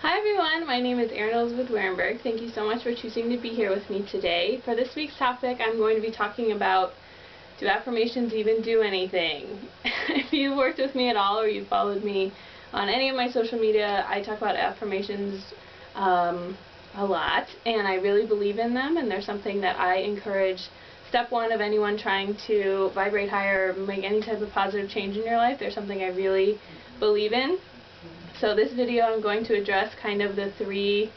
Hi everyone, my name is Erin Elizabeth Warenberg. Thank you so much for choosing to be here with me today. For this week's topic, I'm going to be talking about, do affirmations even do anything? If you've worked with me at all or you've followed me on any of my social media, I talk about affirmations a lot, and I really believe in them, and they're something that I encourage. Step one of anyone trying to vibrate higher or make any type of positive change in your life, they're something I really believe in. So this video I'm going to address kind of the three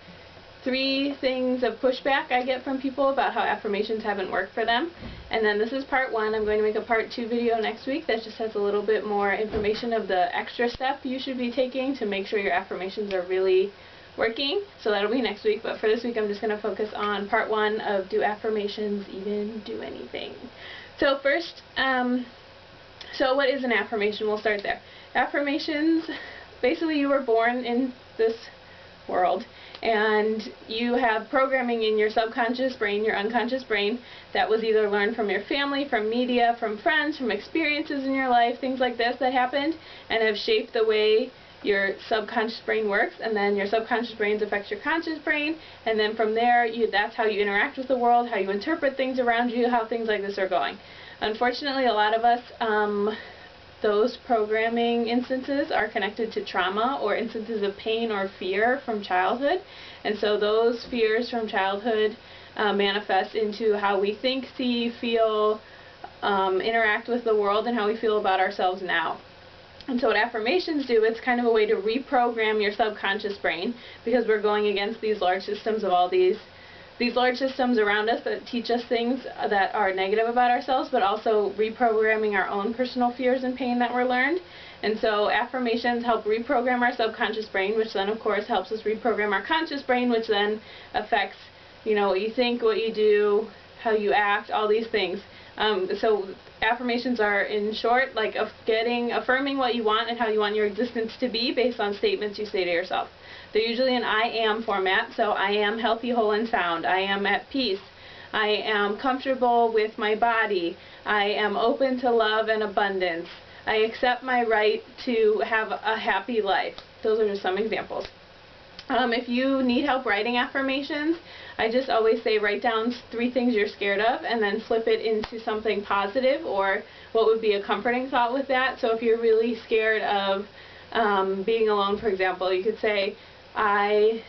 things of pushback I get from people about how affirmations haven't worked for them. And then this is part one. I'm going to make a part two video next week that just has a little bit more information of the extra step you should be taking to make sure your affirmations are really working. So that'll be next week, but for this week I'm just going to focus on part one of, do affirmations even do anything? So first, so what is an affirmation? We'll start there. Affirmations, basically you were born in this world and you have programming in your subconscious brain, your unconscious brain, that was either learned from your family, from media, from friends, from experiences in your life, things like this that happened and have shaped the way your subconscious brain works, and then your subconscious brain affects your conscious brain, and then from there that's how you interact with the world, how you interpret things around you, how things like this are going. Unfortunately, a lot of us, those programming instances are connected to trauma or instances of pain or fear from childhood, and so those fears from childhood manifest into how we think, see, feel, interact with the world, and how we feel about ourselves now. And so what affirmations do, it's kind of a way to reprogram your subconscious brain, because we're going against these large systems of all these large systems around us that teach us things that are negative about ourselves, but also reprogramming our own personal fears and pain that were learned. And so affirmations help reprogram our subconscious brain, which then of course helps us reprogram our conscious brain, which then affects, what you think, what you do, how you act, all these things. So affirmations are, in short, like affirming what you want and how you want your existence to be based on statements you say to yourself. They're usually in I am format, so I am healthy, whole, and sound. I am at peace. I am comfortable with my body. I am open to love and abundance. I accept my right to have a happy life. Those are just some examples. If you need help writing affirmations, I just always say write down 3 things you're scared of and then flip it into something positive, or what would be a comforting thought with that. So if you're really scared of being alone, for example, you could say, I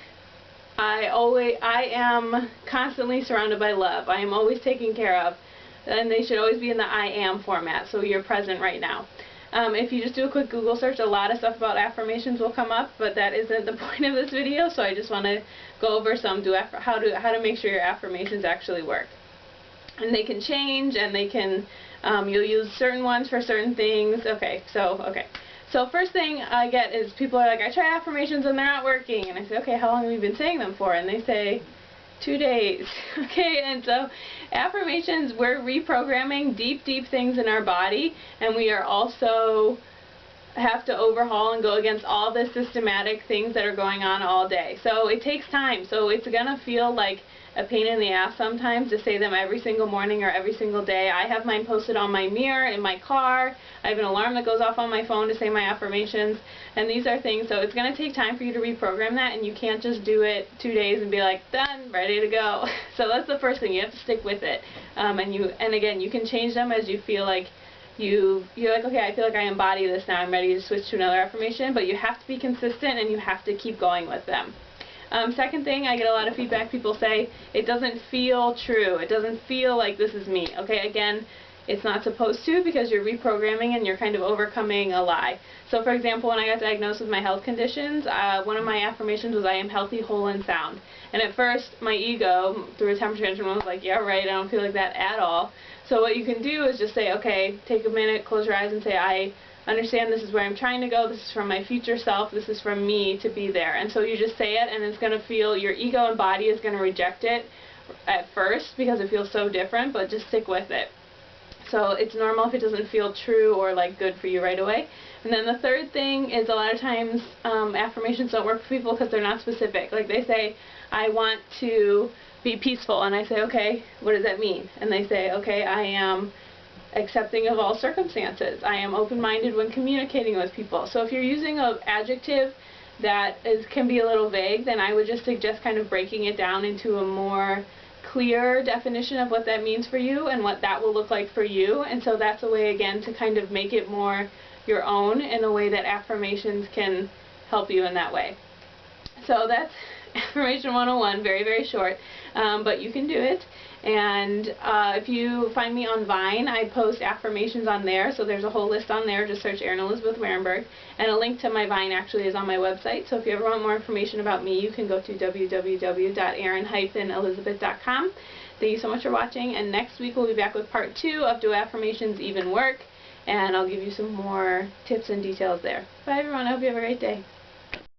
am constantly surrounded by love. I am always taken care of. And they should always be in the I am format, so you're present right now. If you just do a quick Google search, a lot of stuff about affirmations will come up, but that isn't the point of this video, so I just want to go over how to make sure your affirmations actually work. And they can change, and they can, you'll use certain ones for certain things. Okay. So first thing I get is people are like, I try affirmations and they're not working. And I say, okay, how long have you been saying them for? And they say, 2 days. Okay, and so affirmations, we're reprogramming deep things in our body, and we are also have to overhaul and go against all the systematic things that are going on all day. So it takes time. So it's gonna feel like a pain in the ass sometimes to say them every single morning or every single day. I have mine posted on my mirror in my car. I have an alarm that goes off on my phone to say my affirmations, and these are things, so it's going to take time for you to reprogram that, and you can't just do it 2 days and be like, done, ready to go. So that's the first thing. You have to stick with it, and again, you can change them as you feel like you're like, okay, I feel like I embody this now, I'm ready to switch to another affirmation, but you have to be consistent and you have to keep going with them. Second thing, I get a lot of feedback. People say, it doesn't feel true. It doesn't feel like this is me. Okay, again, it's not supposed to, because you're reprogramming and you're kind of overcoming a lie. So for example, when I got diagnosed with my health conditions, one of my affirmations was, I am healthy, whole, and sound. And at first, my ego, through a temperature tantrum, was like, yeah, right, I don't feel like that at all. So what you can do is just say, okay, take a minute, close your eyes, and say, I understand this is where I'm trying to go, this is from my future self, this is from me to be there. And so you just say it, and it's going to feel, your ego and body is going to reject it at first because it feels so different, but just stick with it. So it's normal if it doesn't feel true or like good for you right away. And then the third thing is, a lot of times affirmations don't work for people because they're not specific. Like they say, I want to be peaceful, and I say, okay, what does that mean? And they say, okay, I am accepting of all circumstances. I am open-minded when communicating with people. So if you're using an adjective that can be a little vague, then I would just suggest kind of breaking it down into a more clear definition of what that means for you and what that will look like for you. And so that's a way, again, to kind of make it more your own in a way that affirmations can help you in that way. So that's Affirmation 101, very, very short, but you can do it. And if you find me on Vine, I post affirmations on there, so there's a whole list on there. Just search Erin Elizabeth Warenberg, and a link to my Vine actually is on my website. So if you ever want more information about me, you can go to www.erin-elizabeth.com. Thank you so much for watching, and next week we'll be back with part 2 of Do Affirmations Even Work, and I'll give you some more tips and details there. Bye everyone, I hope you have a great day.